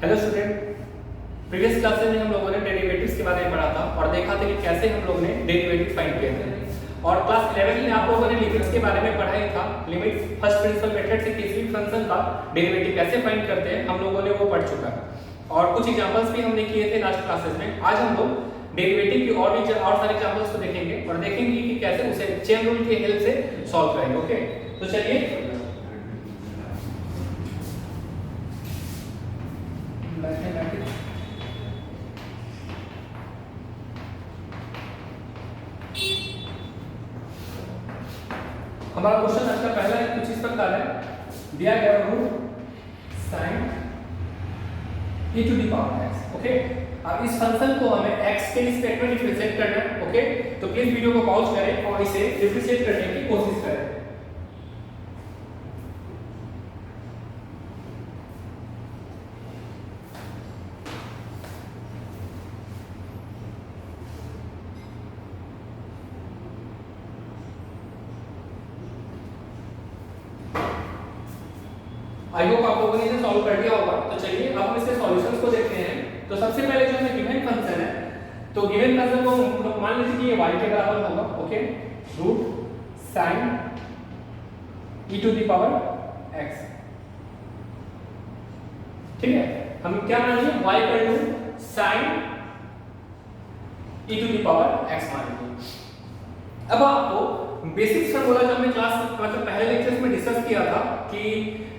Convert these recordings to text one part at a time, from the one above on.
Hello student, previous classes में हम लोगों ने डेरिवेटिव्स के बारे में पढ़ा था और देखा था कि कैसे हम लोग ने डेरिवेटिव फाइंड किए थे। और क्लास 11 में आप लोगों ने लिमिट्स के बारे में पढ़ा ही था। लिमिट्स फर्स्ट प्रिंसिपल मेथड से किसी भी फंक्शन का डेरिवेटिव कैसे फाइंड करते हैं हम लोगों ने वो पढ़ चुका है और कुछ एग्जांपल्स भी हमने किए थे लास्ट क्लासेस में। आज हम लोग डेरिवेटिव की और सारे एग्जांपल्स को देखेंगे और देखेंगे कि कैसे उसे चेन रूल की हेल्प से सॉल्व करेंगे। ओके, तो चलिए हमारा क्वेश्चन आज का पहला है, कुछ इस प्रकार है। दिया गया root sine e to the power x। Okay, अब इस फंक्शन को हमें x के रिस्पेक्ट में डिफरेंशिएट करना है। ओके, तो प्लीज वीडियो को पॉज करें और इसे डिफरेंशिएट करने की कोशिश करें। आई होप आप लोगों ने इसे सॉल्व कर दिया होगा। तो चलिए अब हम इसके सॉल्यूशंस को देखते हैं। तो सबसे पहले जो है गिवन फंक्शन है, तो गिवन फंक्शन को हम लोग मान लीजिए कि ये y के बराबर होगा। Okay, root sine e to the power x। ठीक है, हम क्या मान लीजिए y equal to sine e to the power x मान लीजिए। अब आपको बेसिक फॉर्मूला जो हमने क्लास मतलब पहले लेक्चर्स में डिस्कस किया था कि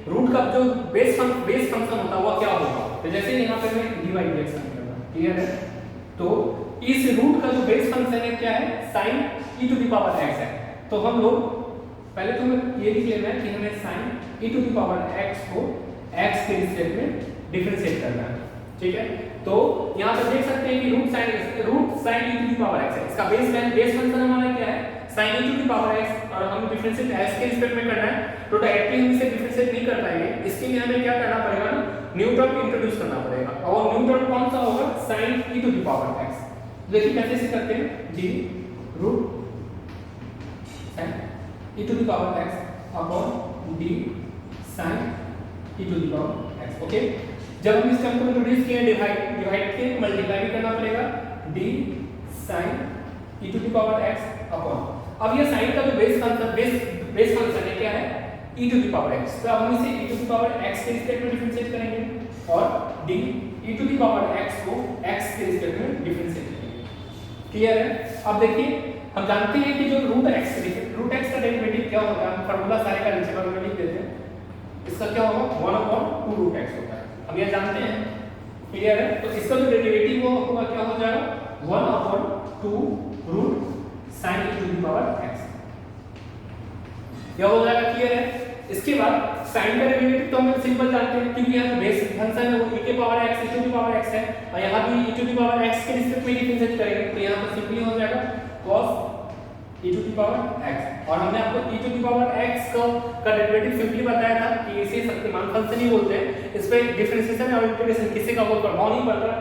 रूट का जो बेस फंक्शन होता है वो क्या होगा। तो जैसे यहाँ पे मैं dy dx करना, क्लियर है। तो इस रूट का जो बेस फंक्शन है क्या है, sin e to the power x है। तो हम लोग पहले तो हमें ये लिख लेना है कि हमें sin e to the power x को x के रिस्पेक्ट में डिफरेंशिएट करना है। ठीक है, तो यहाँ पे देख सकते हैं कि root sin e to the power x है। इसका बेस फंक्शन हमारा क्या है, sin e to the power x, और हम डिफरेंशिएट x के रिस्पेक्ट में करना है। तो डायरेक्टली हम इसे डिफरेंशिएट नहीं कर पाएंगे, इसके लिए हमें क्या करना पड़ेगा ना, न्यू टर्म इंट्रोड्यूस करना पड़ेगा। और न्यू टर्म कौन सा होगा, sin e to the power x। देखिए कैसे से करते हैं, d root sin e to the power x upon d sin e to the power x। Okay, जब हम इस टर्म को इंट्रोड्यूस किए डिवाइड के मल्टीप्लाई भी करना पड़ेगा, d sin e to the power x upon, अब ये sin का जो बेस फंक्शन है क्या है, e to the power x। तो अब हम इसे e to the power x के रिस्पेक्ट में डिफरेंशिएट करेंगे और d e to the power x को x के रिस्पेक्ट में डिफरेंशिएट करेंगे। क्लियर है। अब देखिए हम जानते हैं कि जो रूट x का डेरिवेटिव क्या होता है, हम फार्मूला सारे का नीचे में लिख देते हैं। इसका क्या होगा, 1/2 रूट x होता है, हम ये जानते हैं। क्लियर है, तो इसका जो डेरिवेटिव होगा क्या हो जाएगा, 1/2 root sin e to the power x। यह हो जाएगा। क्लियर है। इसके बाद sin का डेरिवेटिव तो हम सिंपल जानते हैं क्योंकि यहाँ बेस फंक्शन है वो e के power x e to the power x है और यहाँ भी e to the power x के रिस्पेक्ट में डिफरेंशिएट करेंगे। तो यहाँ पर सिंपली हो जाएगा cos e to the power x। और हमने आपको e to the power x का डेरिवेटिव सिंपली बताया था कि इसे शक्तिमान फंक्शन ही बोलते हैं। इस पे डिफरेंशिएशन और इंटीग्रेशन किसी का कोई प्रभाव नहीं पड़ता।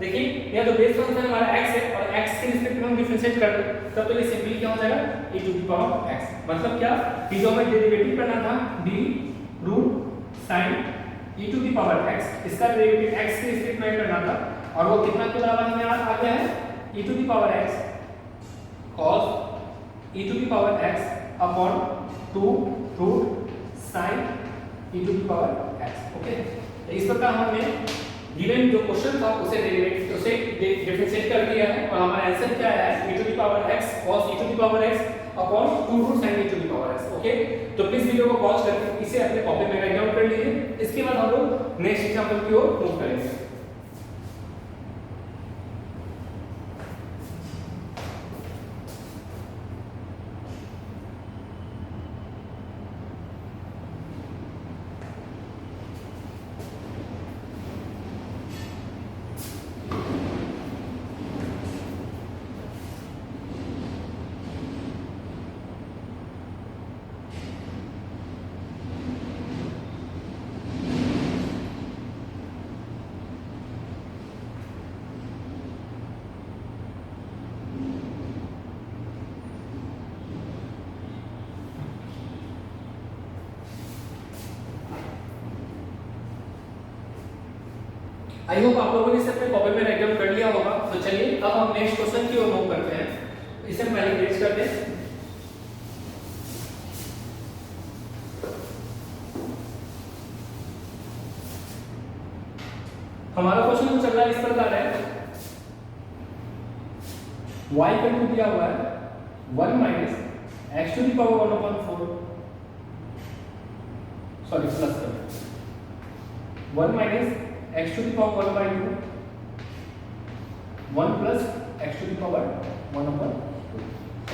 देखिए यह जो बेस फंक्शन हमारा x है और x के रिस्पेक्ट में हम डिफरेंशिएट कर रहे हैं, तब तो ये सिंपली क्या हो जाएगा, e to the power x। मतलब क्या, कि जो हमें डेरिवेटिव करना था d root sin e to the power x, इसका डेरिवेटिव x के रिस्पेक्ट में करना था और वो कितना के बराबर हमें आ गया है, e to the power x cos e to the power x upon 2 root sin e to the power x। Okay, तो इस प्रकार हमने गिवन जो क्वेश्चन था उसे डिफरेंशिएट कर दिया है और हमारा आंसर क्या है, e to the power x cos e to the power x upon 2 root sin e to the power x। Okay, तो प्लीज वीडियो को पॉज करके इसे अपने कॉपी में राइट डाउन कर लीजिए। इसके बाद हम लोग नेक्स्ट एग्जांपल की ओर मूव करेंगे। आई होप आप लोगों ने इसे अपने कॉपी में राइट डाउन कर लिया होगा। तो चलिए अब हम नेक्स्ट क्वेश्चन की ओर मूव करते हैं। इसे हम पहले पेश करते हैं। हमारा क्वेश्चन चल रहा है इस प्रकार है, y का टू दिया हुआ है 1 minus x to the power 1/4, sorry plus 1 minus x to the power 1/2, 1 plus x to the power 1/2।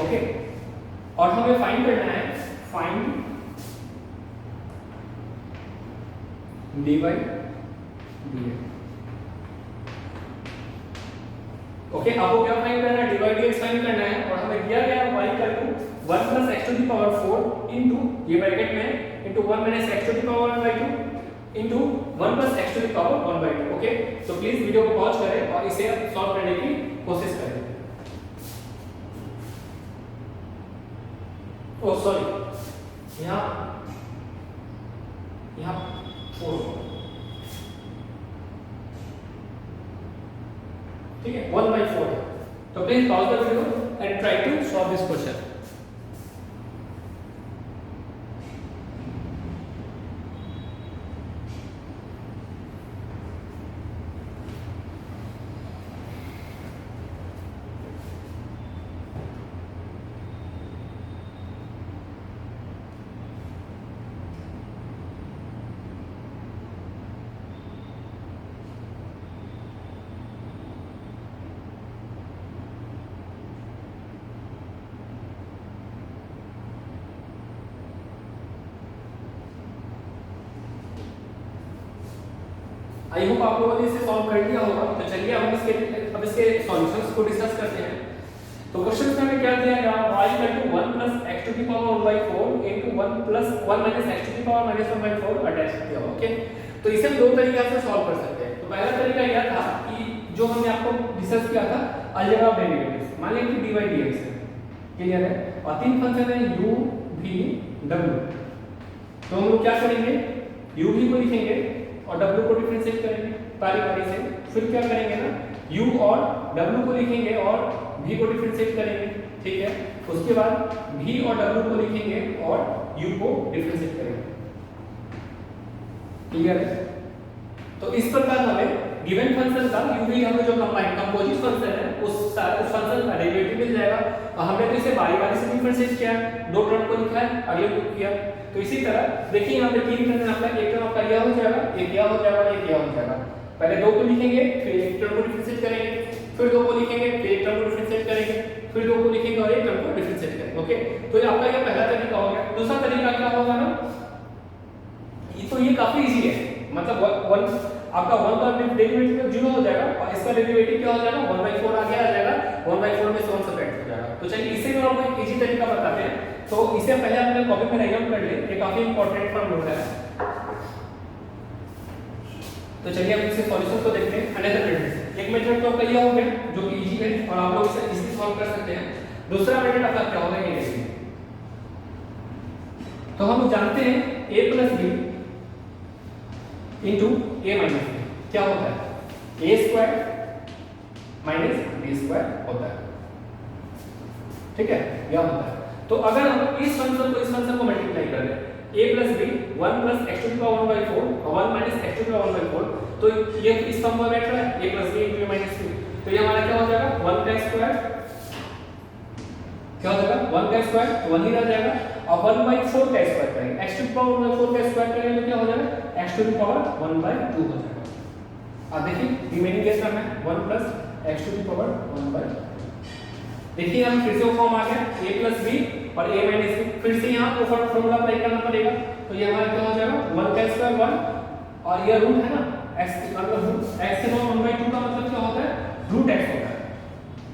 Okay, और हमें फाइंड करना है, फाइंड dy dx। ओके, आपको क्या फाइंड करना है, dy dx फाइंड करना है, और हमें दिया गया y का to 1 plus x to the power 4 into ये ब्रैकेट में into 1 minus x to the power 1/2 into 1 plus x to the power 1/2। Okay, तो प्लीज वीडियो को पॉज करें और इसे सॉल्व करने की कोशिश करें। ओ सॉरी, यहाँ 4, ठीक है, 1/4। तो please pause the video and try to solve this question. I hope आप लोगों ने इसे सॉल्व कर लिया होगा। तो चलिए अब इसके सॉल्यूशंस को डिस्कस करते हैं। तो क्वेश्चन में हमें क्या दिया गया, y equal to 1 plus x to the power 1/4 into 1 plus 1 minus x to the power -1/4 attach किया हुआ। ओके, तो इसे हम दो तरीके से सॉल्व कर सकते हैं। तो पहला तरीका यह था कि जो हमने आपको डिस्कस किया था अलजेब्रा ऑफ डेरिवेटिव्स, मान लीजिए कि dy dx है, क्लियर है, और तीन फंक्शन है u v w। तो हम लोग क्या करेंगे, u v को लिखेंगे और w को डिफरेंशिएट करेंगे बारी बारी से। फिर क्या करेंगे ना, u और w को लिखेंगे और v को डिफरेंशिएट करेंगे, ठीक है। उसके बाद v और w को लिखेंगे और u को डिफरेंशिएट करेंगे, क्लियर है। तो इस प्रकार हमें गिवन फंक्शन का u v हमें जो कंपोजिट फंक्शन है उस फंक्शन का डेरिवेटिव मिल जाएगा। और हमने तो इसे बारी बारी से डिफरेंशिएट किया, दो टर्म को लिखा है, अगले को किया। तो इसी तरह देखिए यहाँ पे तीन टर्म आपका, एक टर्म आपका यह हो जाएगा, एक यह हो जाएगा, एक यह हो जाएगा। पहले दो को लिखेंगे, फिर एक टर्म को डिफरेंशिएट करेंगे, फिर दो को लिखेंगे, फिर एक टर्म को डिफरेंशिएट करेंगे, फिर दो को लिखेंगे और एक टर्म को डिफरेंशिएट करेंगे। ओके, तो ये आपका ये पहला तरीका हो गया। दूसरा तरीका क्या होगा ना, ये काफी इजी है, मतलब आपका 1 का डेरिवेटिव 0 हो जाएगा और इसका डेरिवेटिव क्या हो जाएगा, 1/4 आगे आ जाएगा, 1/4 में 1 सब्ट्रैक्ट हो जाएगा। तो चलिए इसे भी आपको एक इजी तरीका बताते हैं। तो इसे पहले आपने कॉपी में राइट डाउन कर ले, ये काफी इंपॉर्टेंट फॉर्मूला है। तो चलिए अब इसके सॉल्यूशन को देखते हैं अनदर मेथड। एक मेथड तो आपका ये हो गया जो कि इजी है और आप लोग इसे इजीली सॉल्व कर सकते हैं। दूसरा मेथड आपका क्या होगा, ये देखिए। तो हम जानते हैं a + b into a minus b क्या होता है, a² माइनस b² होता है, ठीक है, यह होता है। तो अगर हम इस फंक्शन को मल्टीप्लाई कर दें, a + b 1 plus x to the power 1/4 और 1 minus x to the power 1/4, तो ये इस फॉर्म में बैठ रहा है a + b * a - b। तो ये हमारा क्या हो जाएगा, 1 का स्क्वायर, क्या हो जाएगा 1 का स्क्वायर, तो 1 ही रह जाएगा, और 1/4 का स्क्वायर करेंगे, x टू द पावर 1/4 का स्क्वायर करेंगे तो क्या हो जाएगा, x टू द पावर 1/2 हो जाएगा। अब देखिए रिमेनिंग केस में 1 plus x to the power 1/2। देखिए हम फिर से वो फॉर्म आ गया a + b और a - b, फिर से यहाँ को फॉर्मूला अप्लाई करना पड़ेगा। तो ये हमारा क्या हो जाएगा, 1 का स्क्वायर 1 और ये रूट है ना x, मतलब x के पावर 1/2 का मतलब क्या होता है, √x होता है,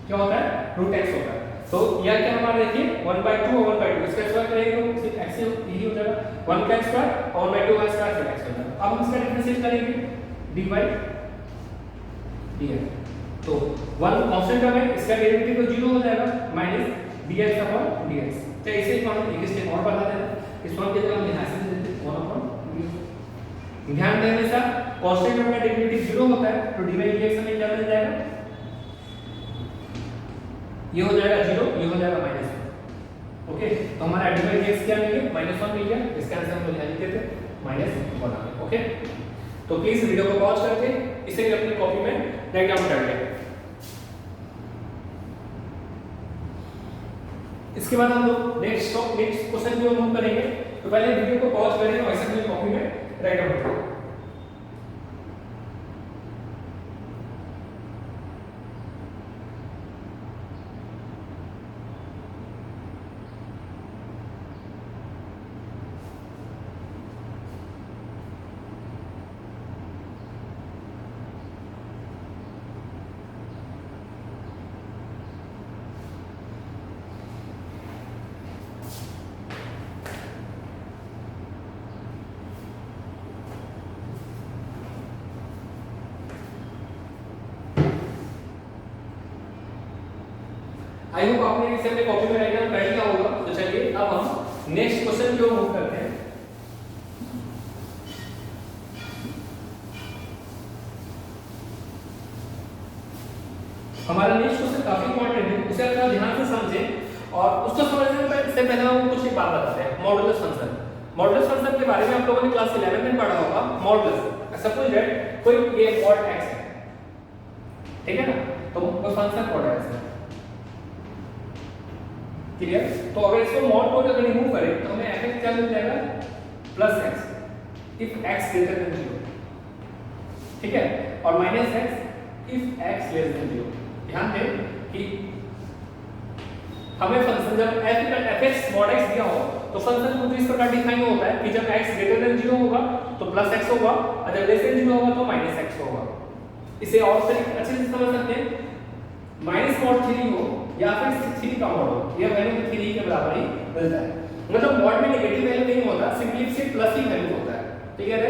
क्या होता है, √x होता है। तो यह क्या हमारा देखिए 1/2 और 1/2 इसका स्क्वायर करेंगे तो सिर्फ x ही हो जाएगा, 1 का स्क्वायर और 1/2 का स्क्वायर फिर x हो जाएगा। अब हम इसका डिफरेंशिएट करेंगे dy dx। तो 1 कांस्टेंट है, इसका डेरिवेटिव तो 0 हो जाएगा, माइनस dx/dx। तो इसे एक स्टेप और बढ़ा देना, इस फॉर्म की जगह हम यहां से दे देते हैं 1/dx। ध्यान देने से कांस्टेंट टर्म का डेरिवेटिव 0 होता है, तो dy dx हमें क्या मिल जाएगा, ये हो जाएगा 0, ये हो जाएगा -1। ओके, तो हमारा dy dx क्या मिल गया, -1 मिल गया। इसका आंसर हम लोग यहाँ लिख देते हैं -1। ओके, तो प्लीज वीडियो को पॉज करके इसे भी अपनी कॉपी में राइट डाउन कर लें। इसके बाद हम लोग नेक्स्ट क्वेश्चन जो हम करेंगे, तो पहले वीडियो को पॉज करें और इसे अपनी कॉपी में राइट डाउन करें। आई होप आपने इसे अपने कॉपी में राइट डाउन कर लिया होगा। तो चलिए अब हम नेक्स्ट क्वेश्चन की ओर मूव करते हैं। हमारा नेक्स्ट क्वेश्चन काफी इंपॉर्टेंट है, उसे आप थोड़ा ध्यान से समझें और उसको समझने से पहले हम कुछ एक बात बताते हैं। मॉडुलस फंक्शन, मॉडुलस फंक्शन के बारे में आप लोगों ने क्लास 11 में पढ़ा होगा। मॉडुलस सपोज दैट कोई ये mod x है, ठीक है ना, तो कोई फंक्शन mod x है, क्लियर। तो अगर इसको मॉड को अगर रिमूव करें तो हमें fx क्या मिल जाएगा, +x if x greater than 0, ठीक है, और -x if x less than 0। ध्यान दें कि हमें फंक्शन जब fx mod x दिया हो तो फंक्शन को इस प्रकार डिफाइन होता है कि जब x ग्रेटर देन 0 होगा तो +x होगा और जब लेस देन 0 होगा तो -x होगा। इसे और तरीके अच्छे से समझ सकते हैं, -mod 3 हो या फिर 3 का मॉड हो, ये वैल्यू 3 के बराबर ही मिलता है। मतलब मॉड में नेगेटिव वैल्यू नहीं होता, सिंपली सिर्फ प्लस ही वैल्यू होता है, ठीक है।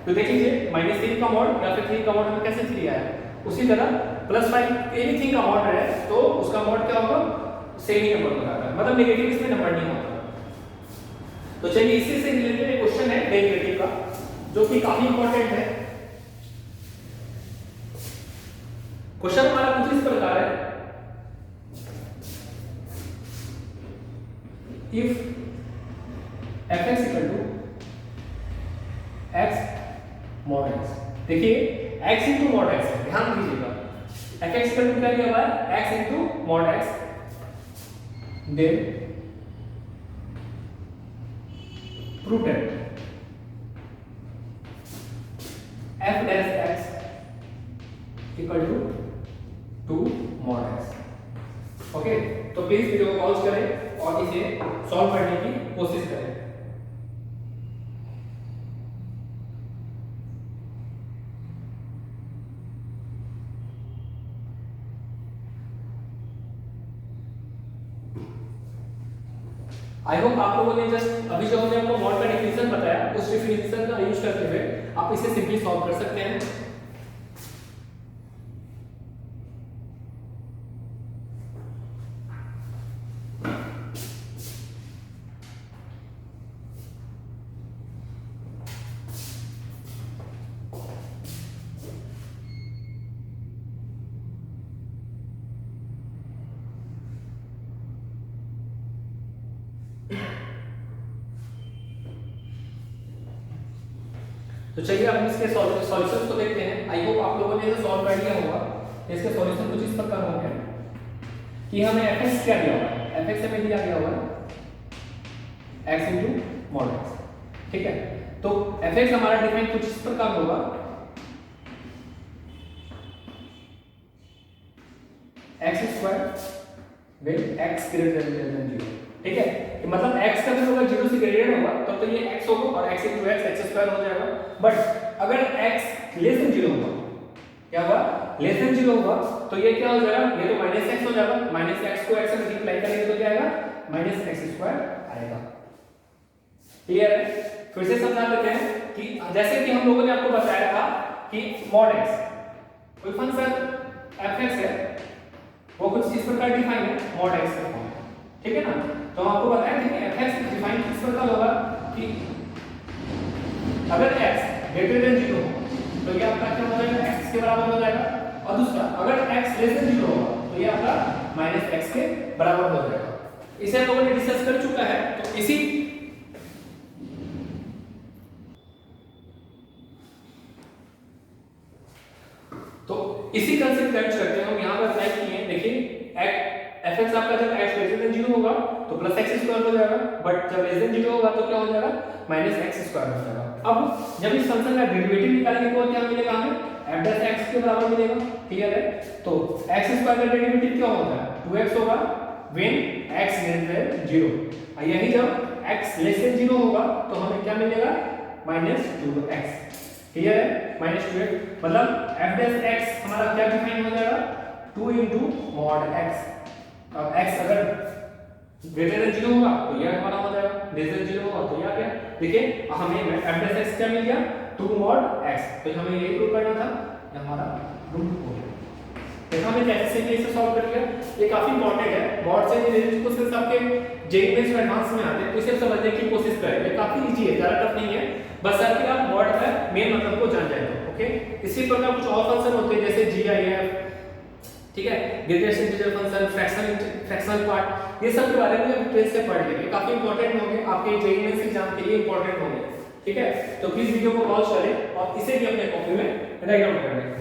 तो देखिए -3 का मॉड या फिर 3 का मॉड में कैसे 3 आया, उसी तरह +5 एनीथिंग का मॉड है तो उसका मॉड क्या होगा, सेम ही नंबर होगा, मतलब नेगेटिव इसमें नंबर नहीं होता। तो चलिए इसी से रिलेटेड एक क्वेश्चन है डेरिवेटिव का, जो कि काफी इंपॉर्टेंट है। क्वेश्चन हमारा कुछ इस प्रकार है, if fx equal to x mod x, देखिए x into mod x है, ध्यान दीजिएगा fx equal to क्या दिया हुआ है, x into mod x, then prove that f dash x equal to 2 mod x। Okay, तो प्लीज वीडियो को पॉज करें और इसे सॉल्व करने की कोशिश करें। आई होप आप लोगों ने जस्ट अभी जो हमने आपको मॉड का डेफिनेशन बताया उस डेफिनेशन का यूज करते हुए आप इसे सिंपली सॉल्व कर सकते हैं। तो चलिए अब इसके सॉल्यूशंस को देखते हैं। आई होप आप लोगों ने इसे सॉल्व कर लिया होगा। इसके सॉल्यूशन कुछ इस प्रकार होंगे कि हमें fx क्या दिया हुआ है, fx हमें दिया गया हुआ है x mod x, ठीक है। तो fx हमारा डिफाइन कुछ इस प्रकार होगा, x² with x greater than 0, ठीक है। कि मतलब x का भी अगर 0 से ग्रेटर होगा तब तो ये x होगा और x into x x² हो जाएगा। बट अगर x लेस देन 0 होगा, क्या होगा, लेस देन 0 होगा तो ये क्या हो जाएगा, ये तो -x हो जाएगा, -x को x से मल्टीप्लाई करेंगे तो क्या आएगा, -x² आएगा। क्लियर है। फिर से समझा देते हैं कि जैसे कि हम लोगों ने आपको बताया था कि mod x कोई फंक्शन fx है वो कुछ इस प्रकार डिफाइन है mod x का फॉर्म, ठीक है ना। तो हम आपको बताया थे कि fx डिफाइन किस प्रकार होगा कि अगर x ग्रेटर देन 0 हो तो ये आपका क्या हो जाएगा, x के बराबर हो जाएगा। और दूसरा अगर x लेस देन 0 होगा तो ये आपका माइनस x के बराबर हो जाएगा। इसे हम लोगों ने डिस्कस कर चुका है। तो इसी कंसेप्ट का यूज करते हैं हम यहाँ पर अप्लाई किए हैं। देखिए fx आपका जब x लेस देन 0 होगा तो प्लस x स्क्वायर हो जाएगा, बट जब लेस देन 0 होगा तो क्या हो जाएगा, माइनस x स्क्वायर हो जाएगा। अब जब इस फंक्शन का डेरिवेटिव निकालेंगे तो क्या मिलेगा हमें, f डैश x के बराबर मिलेगा। क्लियर है? तो x स्क्वायर का डेरिवेटिव क्या होता है, 2x होगा व्हेन x लेस देन 0। और यही जब x लेस देन 0 होगा तो हमें क्या मिलेगा, माइनस 2x। क्लियर है? माइनस 2x मतलब f डैश x हमारा क्या डिफाइन हो जाएगा, 2 into mod x। अब x अगर ग्रेटर देन 0 होगा तो यह हमारा हो जाएगा, लेस देन 0 होगा तो यह आ गया। देखिए हमें f डैश x क्या मिल गया, 2 mod x। तो हमें ये प्रूव करना था, ये हमारा प्रूव हो गया। देखा हमने कैसे से इसे सॉल्व कर लिया। ये काफी इंपॉर्टेंट है, बोर्ड से रिलेटेड क्वेश्चंस आपके जेईई मेंस में एडवांस में आते हैं, तो इसे समझने की कोशिश करें। ये काफी इजी है, ज्यादा टफ नहीं है, बस आपके आप बोर्ड का मेन मतलब को जान जाए। ओके, इसी प्रकार कुछ और फंक्शन होते हैं जैसे जीआईएफ, ठीक है, greatest integer function, fractional part, ये सब के बारे में डिटेल से पढ़ लेंगे। काफी इंपॉर्टेंट होंगे आपके जेईई मेंस एग्जाम के लिए, इंपॉर्टेंट होंगे। ठीक है, तो प्लीज वीडियो को पॉज करें और इसे भी अपने कॉपी में राइट डाउन कर लें।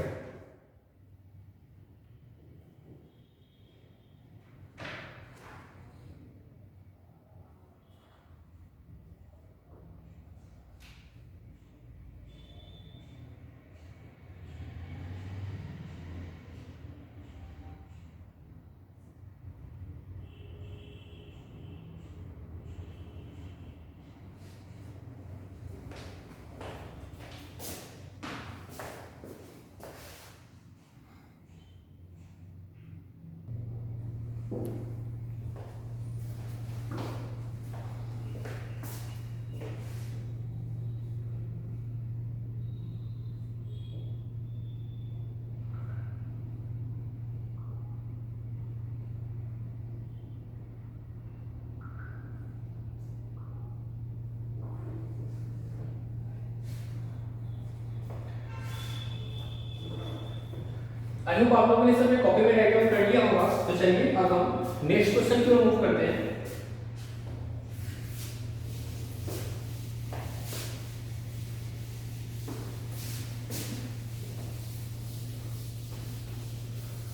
आई होप आप लोगों ने सब कॉपी में राइट डाउन कर लिया होगा। तो चलिए अब हम नेक्स्ट क्वेश्चन की ओर मूव करते हैं।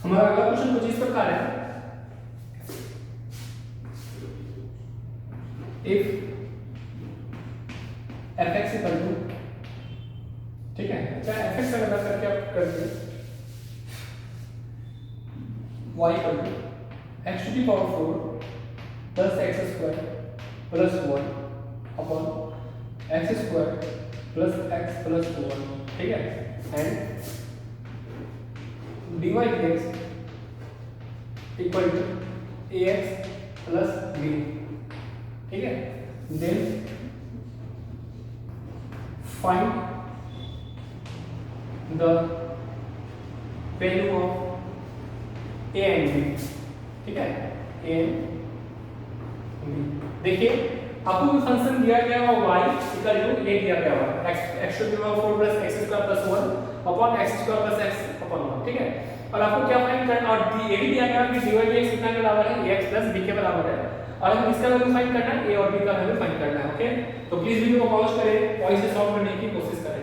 हमारा अगला क्वेश्चन कुछ इस प्रकार है, इफ fx इक्वल टू, ठीक है, चाहे fx का गणना करके आप करते हैं, y equal to x to the power 4 plus x square plus 1 upon x square plus x plus 1, ठीक है, and dy dx equal to ax plus b, ठीक है। Then find the value of a and b, ठीक है, a and b। देखिए आपको कोई function दिया गया है y इक्वल टू a दिया गया है, x to the power 4 plus x square plus 1 upon x square plus x upon 1, ठीक है। और आपको क्या फाइंड करना, और ये भी दिया गया है कि dy dx कितना के बराबर है, ax प्लस b के बराबर है, और हमें इसका वैल्यू फाइंड करना है, a और b का वैल्यू फाइंड करना है। ओके, तो प्लीज वीडियो को पॉज करें और इसे सॉल्व करने की कोशिश करें।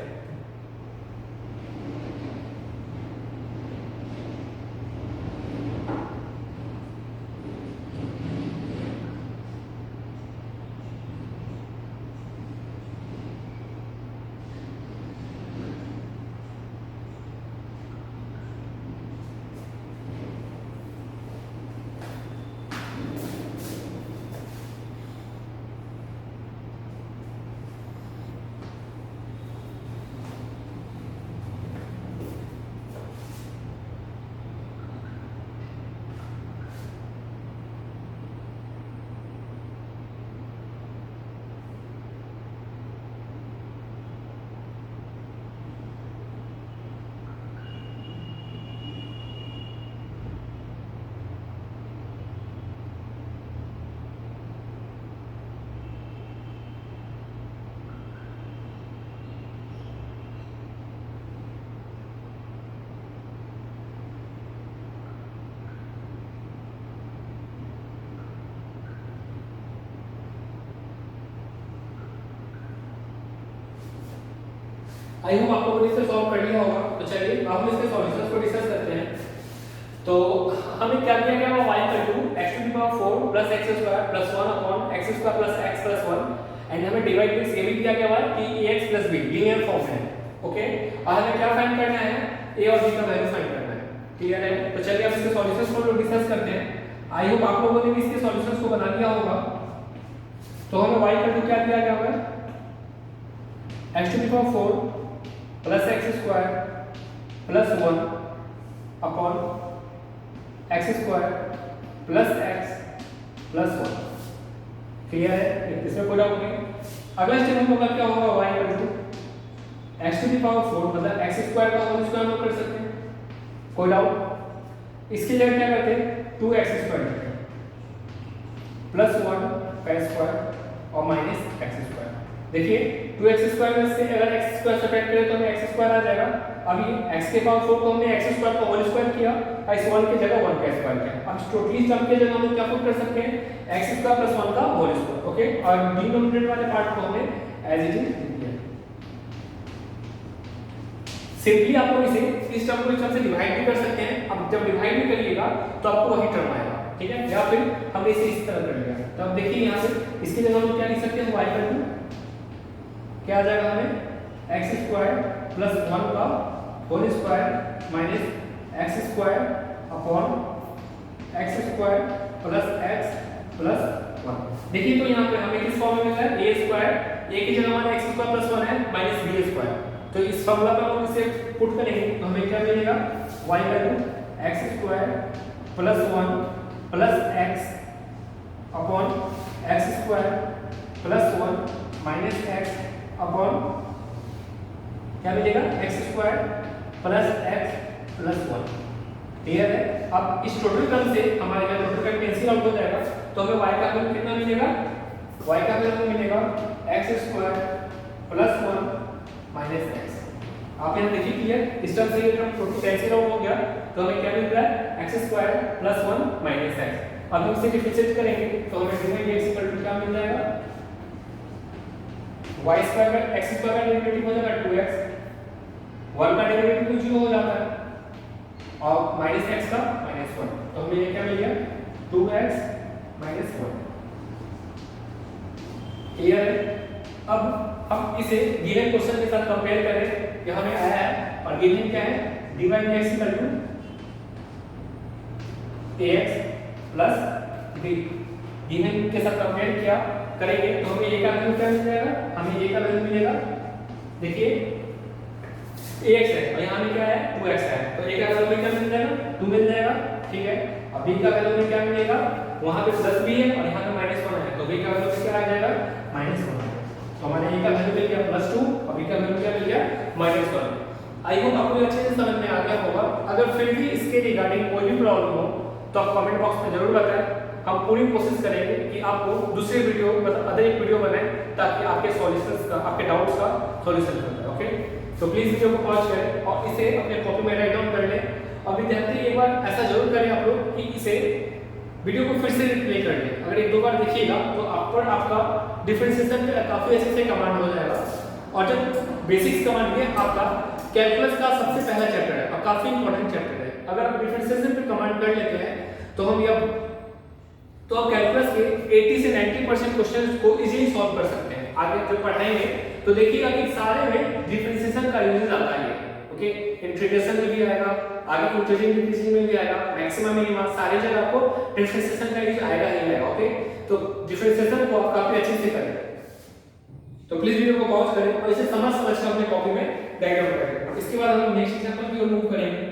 आई होप आप लोगों ने इसे सॉल्व कर लिया होगा। तो चलिए अब हम इसके सॉल्यूशंस को डिस्कस करते हैं। तो हमें क्या दिया गया, y equal to x to the power 4 plus x square plus 1 upon x square plus x plus 1 and हमें डिवाइड बाय ये भी दिया गया हुआ है कि ax plus b linear form है। ओके, और हमें क्या फाइंड करना है, a और b का वैल्यू फाइंड करना है। क्लियर है? तो चलिए अब इसके सॉल्यूशंस को लोग डिस्कस करते हैं। आई होप आप लोगों ने भी इसके सॉल्यूशंस को बना लिया होगा। तो हमें y इक्वल टू क्या दिया गया है, x to the power 4 plus x square plus 1 upon x square plus x plus 1। Clear है? इसमें कोई डाउट नहीं। अगला स्टेप हम लोग का क्या होगा, y equal to x to the power 4 मतलब x स्क्वायर का होल स्क्वायर हम लोग कर सकते हैं, कोई डाउट। इसके लिए क्या करते हैं, 2x स्क्वायर प्लस 1 का स्क्वायर और माइनस x स्क्वायर। देखिए 2x स्क्वायर में से अगर x स्क्वायर सब्ट्रैक्ट करें तो हमें x स्क्वायर आ जाएगा। अभी x के पावर 4 को हमने x स्क्वायर का होल स्क्वायर किया और इस 1 की जगह 1 का स्क्वायर किया। अब टोटली टर्म के जगह हम क्या पुट कर सकते हैं, x स्क्वायर प्लस 1 का होल स्क्वायर। ओके, और डिनोमिनेटर वाले पार्ट को हमने एज इट इज लिख दिया। सिंपली आप लोग इसे इस टर्म को इस टर्म से डिवाइड भी कर सकते हैं। अब जब डिवाइड भी करिएगा तो आपको वही टर्म आएगा, ठीक है, या फिर हमने इसे इस तरह कर लिया। तो अब देखिए यहाँ से इसके जगह हम क्या लिख सकते हैं, y इक्वल टू क्या आ जाएगा, हमें x स्क्वायर प्लस 1 का whole square minus x square upon x square plus x plus 1। देखिए तो यहाँ पे हमें किस फॉर्म में मिला है, a स्क्वायर, a की जगह हमारा x स्क्वायर प्लस 1 है माइनस b स्क्वायर। तो इस फॉर्मूला पर हम इसे पुट करेंगे तो हमें क्या मिलेगा, y equal to x square plus 1 plus x upon x square plus 1 minus x upon क्या मिलेगा, x square plus x plus 1। Clear है? अब इस टोटल टर्म से हमारे यहाँ टोटल टर्म कैंसिल आउट हो जाएगा तो हमें y का वैल्यू कितना मिलेगा, y का वैल्यू मिलेगा x square plus 1 minus x। आप यहाँ देखिए क्लियर, इस टर्म से ये टर्म टोटल कैंसिल आउट हो गया तो हमें क्या मिल रहा है, x square plus 1 minus x। अब हम इसे डिफरेंशिएट करेंगे तो हमें dx इक्वल टू क्या मिल जाएगा, y स्क्वायर का x स्क्वायर का डेरिवेटिव हो जाएगा 2x, 1 का डेरिवेटिव 0 हो जाता है और माइनस x का माइनस 1। तो हमें ये क्या मिल गया, 2x माइनस 1। क्लियर है? अब हम इसे गिवन क्वेश्चन के साथ कंपेयर करें, ये हमें आया है और गिवन क्या है, dy by dx equal to ax plus b। Given के साथ कंपेयर किया करेंगे तो हमें a का वैल्यू क्या मिल जाएगा, हमें a का वैल्यू मिलेगा, देखिए ax है और यहाँ में क्या है 2x है, तो a का वैल्यू क्या मिल जाएगा, 2 मिल जाएगा, ठीक है। अब b का वैल्यू में क्या मिलेगा, वहां पे प्लस b है और यहाँ पे माइनस 1 है, तो b का वैल्यू क्या आ जाएगा, माइनस 1। तो हमारे a का वैल्यू मिल गया प्लस 2 और b का वैल्यू क्या मिल गया, माइनस 1। आई होप आपको अच्छे से समझ में आ गया होगा। अगर फिर भी इसके रिगार्डिंग कोई भी प्रॉब्लम हो तो आप कमेंट बॉक्स में जरूर बताएं। हम पूरी कोशिश करेंगे कि आपको दूसरे वीडियो मतलब अदर एक वीडियो बनाएं ताकि आपके सॉल्यूशंस का, आपके डाउट्स का सॉल्यूशन मिल जाए। ओके, तो प्लीज वीडियो को पॉज करें और इसे अपने कॉपी में राइट डाउन कर लें। और विद्यार्थी एक बार ऐसा जरूर करें आप लोग कि इसे वीडियो को फिर से रिप्ले कर लें। अगर एक दो बार देखिएगा तो आप पर आपका डिफरेंशिएशन का काफी अच्छे से कमांड हो जाएगा। और जब बेसिक्स कमांड ये आपका कैलकुलस का सबसे पहला चैप्टर है और काफी इंपॉर्टेंट चैप्टर है। अगर आप डिफरेंशिएशन पे कमांड कर लेते हैं तो हम आप कैलकुलस के 80 से 90% क्वेश्चंस को इजीली सॉल्व कर सकते हैं। आगे जब पढ़ाएंगे तो देखिएगा कि सारे में डिफरेंशिएशन का यूज आता है। ओके, इंटीग्रेशन में भी आएगा, आगे इंटीग्रेशन डिफरेंशिएशन में भी आएगा, मैक्सिमम मिनिमम सारी जगह आपको डिफरेंशिएशन का यूज आएगा ही आएगा। ओके, तो डिफरेंशिएशन को आप काफी अच्छे से करें। तो प्लीज वीडियो को पॉज करें और इसे समझ कर अपने कॉपी में राइट डाउन करें। इसके बाद हम नेक्स्ट एग्जांपल की ओर मूव करेंगे।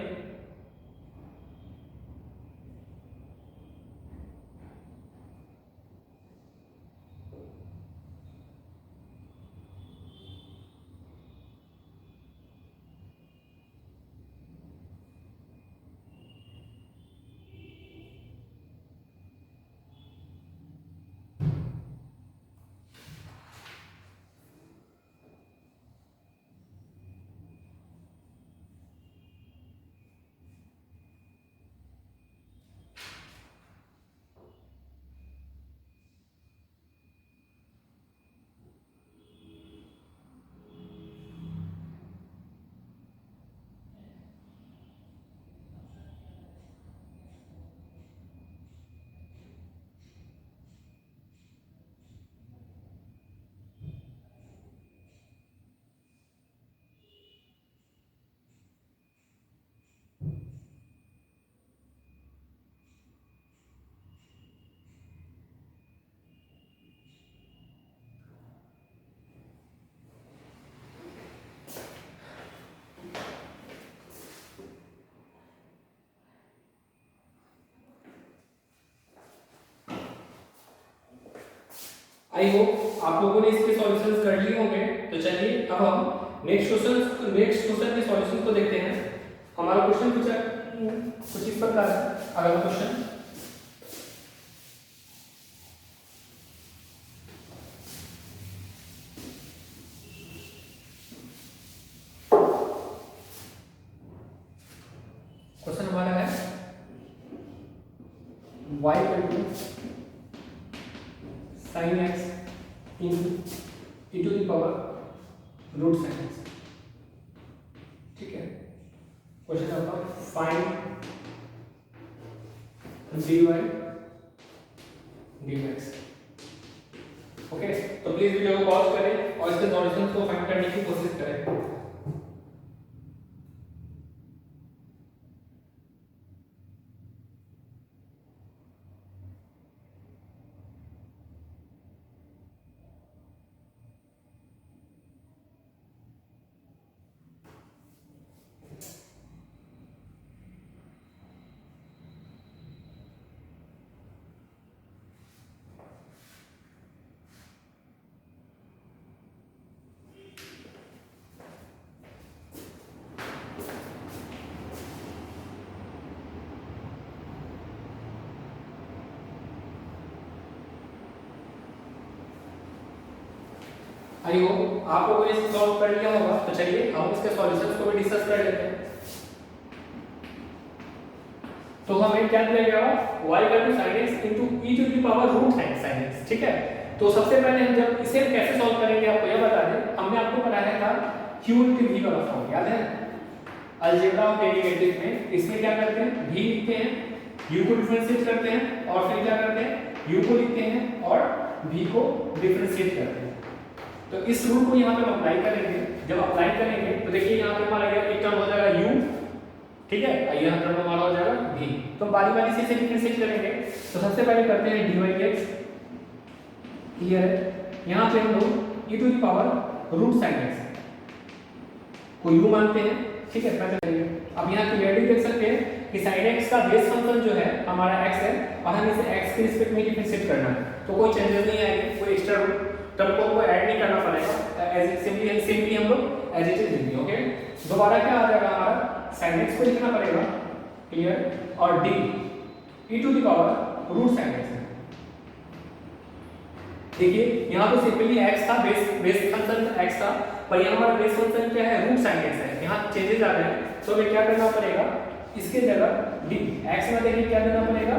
आई होप आप लोगों ने इसके सॉल्यूशंस कर लिए होंगे। तो चलिए अब हम नेक्स्ट क्वेश्चन के सॉल्यूशन को देखते हैं। हमारा क्वेश्चन कुछ इस प्रकार है। अगला क्वेश्चन, हमारा है y इक्वल sin x into the power root sin x। ठीक है, क्वेश्चन आपका फाइंड dy dx। ओके, तो प्लीज वीडियो को पॉज करें और इसके सॉल्यूशंस को फाइंड करने की कोशिश करें। आई होप आप लोगों ने इसको सॉल्व कर लिया होगा। तो चलिए हम इसके सॉल्यूशंस को भी डिस्कस कर लेते हैं। तो हमें क्या दिया गया, y sin x e to the power root sin x। ठीक है, तो सबसे पहले हम जब इसे कैसे सॉल्व करेंगे आपको यह बता दें। हमने आपको पढ़ाया था q into v वाला फॉर्म, याद है अलजेब्रा ऑफ डेरिवेटिव में। इसमें क्या करते हैं, v लिखते हैं, u को डिफरेंशिएट करते हैं और फिर क्या करते हैं, u को लिखते हैं और v को डिफरेंशिएट करते हैं। तो इस रूल को यहाँ पे हम अप्लाई करेंगे। जब अप्लाई करेंगे तो देखिए यहाँ पे हमारा एक टर्म हो जाएगा u, ठीक है, यहाँ टर्म हमारा हो जाएगा v। तो बारी बारी से इसे डिफरेंशिएट करेंगे। तो सबसे पहले करते हैं dy dx, क्लियर है। यहाँ पे हम लोग e to the power root sin x को u मानते हैं, ठीक है। अब यहाँ क्लियरली देख सकते हैं कि sin x का बेस फंक्शन जो है हमारा x है और हमें इसे x के रिस्पेक्ट में डिफरेंशिएट करना है। तो कोई चेंजेस नहीं आएगी, कोई एक्स्ट्रा टर्म को हमको ऐड नहीं करना पड़ेगा। एज सिंपली हम लोग एज इट इज लिखेंगे। ओके, दोबारा क्या आ जाएगा हमारा sin x को लिखना पड़ेगा, क्लियर, और d e to the power root sin x। देखिए यहाँ तो सिंपली x था, बेस फंक्शन x था, पर यहाँ हमारा बेस फंक्शन क्या है, रूट sin x है। यहाँ चेंजेस आ रहे हैं तो हमें क्या करना पड़ेगा, इसके जगह d x में देखिए क्या देना पड़ेगा,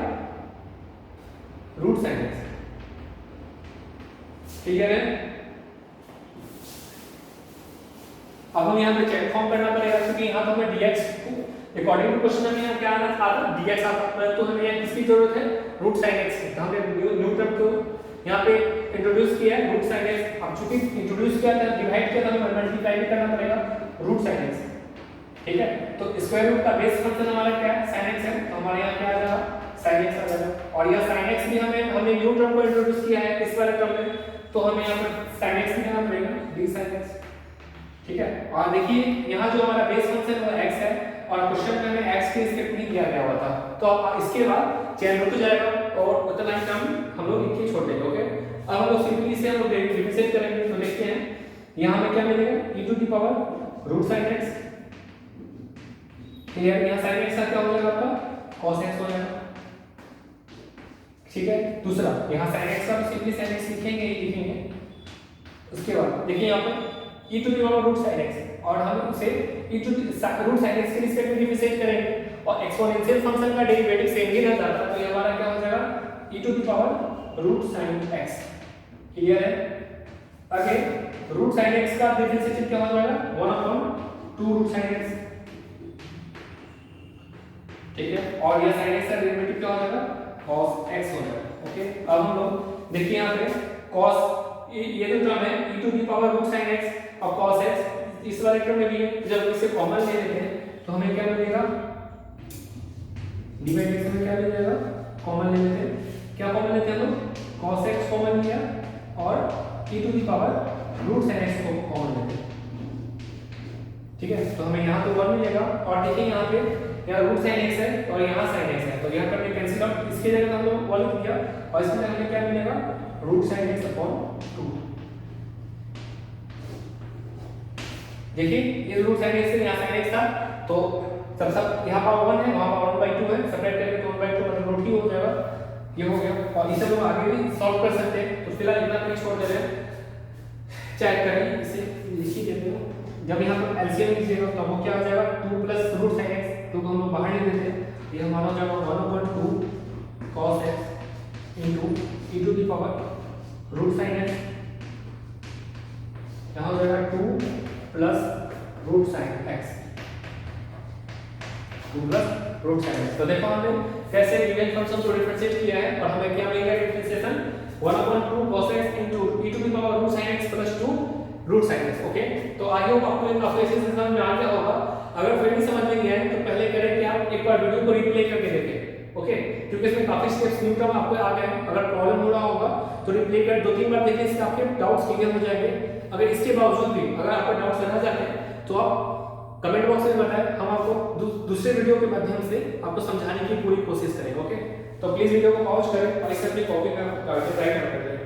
रूट sin x। क्लियर है। अब हम यहाँ पे चेक फॉर्म करना पड़ेगा क्योंकि यहाँ तो हमें dx को अकॉर्डिंग टू क्वेश्चन में यहाँ क्या आना था, dx आता, तो हमें यहाँ किसकी जरूरत है, रूट sin x की। तो हमने न्यू टर्म को यहाँ पे इंट्रोड्यूस किया है, रूट sin x। अब चूंकि इंट्रोड्यूस किया था, डिवाइड किया था, हमें मल्टीप्लाई भी करना पड़ेगा रूट sin x, ठीक है। तो स्क्वायर रूट का बेस फंक्शन हमारा क्या है, sin x है। तो हमारे यहाँ क्या आ जाएगा, sin x आ जाएगा। और यह sin x भी हमने न्यू टर्म को इंट्रोड्यूस किया है इस वाले टर्म में, तो हमें यहाँ पर sin x लिखना पड़ेगा, d sin x, ठीक है। और देखिए यहाँ जो हमारा बेस फंक्शन वो x है और क्वेश्चन में हमें x के रिस्पेक्ट में दिया गया हुआ था। तो अब इसके बाद चेन रुक जाएगा और उतना ही टर्म हम लोग लिख के छोड़ देंगे। ओके, अब हम लोग सिंपली इसे हम लोग डिफरेंशिएट करेंगे। तो देखते हैं यहाँ हमें क्या मिलेगा, e to the power root sin x, clear. यहाँ sin x का क्या हो जाएगा आपका, cos x हो जाएगा, ठीक है। दूसरा यहाँ sin x का सिंपली sin x लिखेंगे ही लिखेंगे। उसके बाद देखिए यहाँ पे e to the power root sin x और हम उसे e to the root sin x के रिस्पेक्ट में डिफरेंशिएट करेंगे और एक्सपोनेंशियल फंक्शन का डेरिवेटिव सेम ही रह जाता है। तो ये हमारा क्या हो जाएगा, e to the power root sin x, clear है। अगेन रूट sin x का डिफरेंशिएशन क्या हो जाएगा, 1/2 रूट sin x, ठीक है। और ये sin x का डेरिवेटिव क्या हो जाएगा, cos x हो जाएगा। ओके, अब हम लोग देखिए यहाँ पे cos ये जो टर्म है e to the power root sin x और cos x इस वाले टर्म में भी है। जब इसे कॉमन ले लेते हैं तो हमें क्या मिलेगा, डिवाइडेशन में क्या मिल जाएगा, कॉमन ले लेते हैं। क्या कॉमन लेते हैं हम लोग, cos x कॉमन लिया और e to the power root sin x को कॉमन लेते हैं। ठीक है, तो हमें यहाँ पे 1 मिलेगा। और देखिए यहाँ पे यहाँ रूट साइन x है और यहाँ साइन x है, तो यहाँ पर कैंसिल आउट, इसकी जगह हम लोग 1 लिख दिया और इसमें हमें क्या मिलेगा, रूट साइन x अपॉन 2। देखिए ये रूट साइन x से यहाँ साइन x था, तो सब यहाँ पावर 1 है, वहाँ पावर 1/2 है, सेपरेट करेंगे तो 1/2 मतलब रूट ही हो जाएगा, ये हो गया। और इसे लोग आगे भी सॉल्व कर सकते हैं, तो फिलहाल इतना पे छोड़ दे रहे हैं, चेक करें इसे लिख ही देते हो। जब यहाँ पर एलसीएम लीजिएगा तो वो क्या हो जाएगा, 2 प्लस रूट साइन x, तो हम लोग बाहर नहीं देते, ये हमारा हो जाएगा 1/2 cos x into e to the power root sine x, यहाँ हो जाएगा 2 plus root sine x, 2 plus root sine x। तो देखो हमने कैसे गिवन फंक्शन को डिफरेंशिएट किया है और हमें क्या मिलेगा differentiation 1/2 cos x into e to the power root sine x plus 2 root sine x। Okay, तो आई होप आपको ये काफी अच्छे से समझ में आ गया होगा। अगर फिर भी समझ में नहीं आया तो पहले करें कि आप एक बार वीडियो को रिप्ले करके देखें, ओके, क्योंकि इसमें काफी स्टेप्स न्यू टर्म आपको आ गए हैं। अगर प्रॉब्लम हो रहा होगा तो रिप्ले कर 2-3 बार देखिए, इससे आपके डाउट्स क्लियर हो जाएंगे। अगर इसके बावजूद भी अगर आपको डाउट्स रह जाते हैं तो आप कमेंट बॉक्स में बताएं, हम आपको दूसरे वीडियो के माध्यम से आपको समझाने की पूरी कोशिश करेंगे। ओके, तो प्लीज वीडियो को पॉज करें और इसे अपनी कॉपी में ट्राई करें।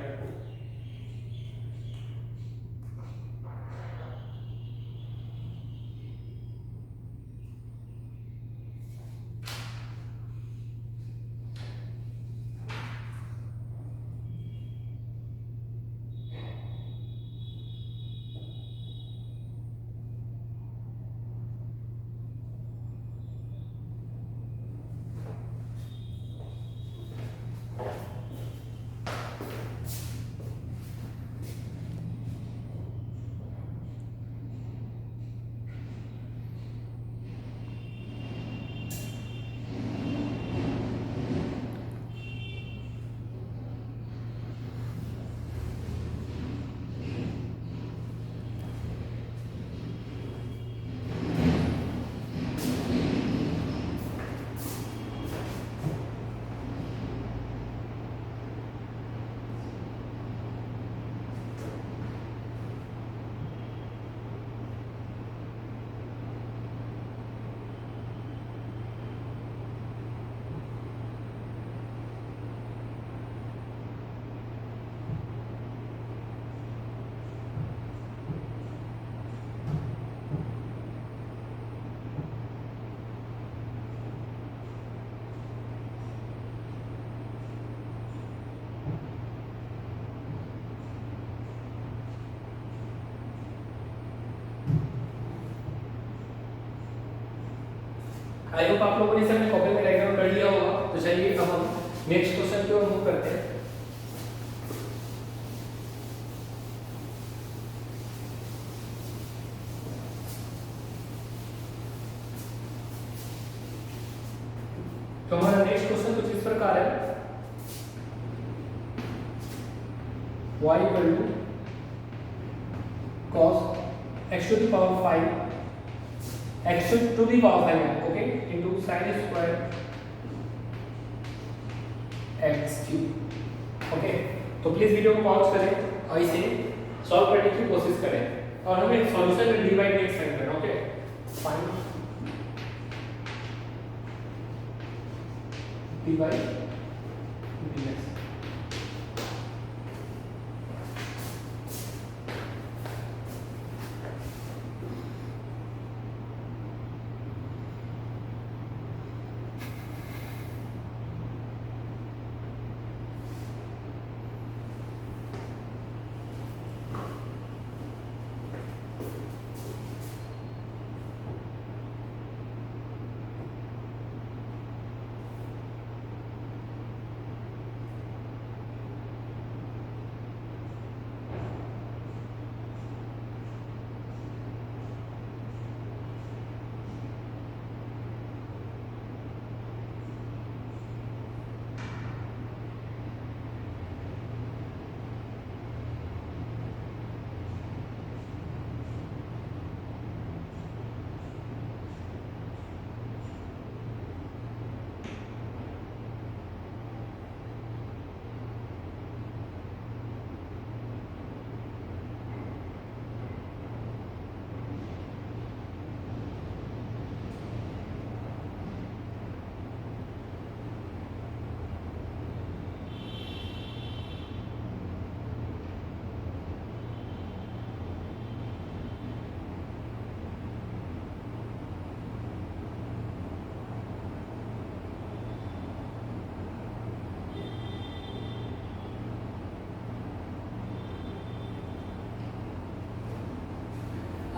आई होप आप लोगों ने इसे अपने कॉपी में राइट डाउन कर लिया होगा। तो चलिए अब हम नेक्स्ट क्वेश्चन की ओर मूव करते हैं। तो हमारा नेक्स्ट क्वेश्चन कुछ इस प्रकार है, y equal to cos x to the power 5 x to the power 5 है, okay, into sin square x cube. Okay, तो प्लीज वीडियो को पॉज करें और इसे सॉल्व करने की कोशिश करें और हमें सॉल्यूशन में dy dx फाइंड करना। Okay, find dy dx।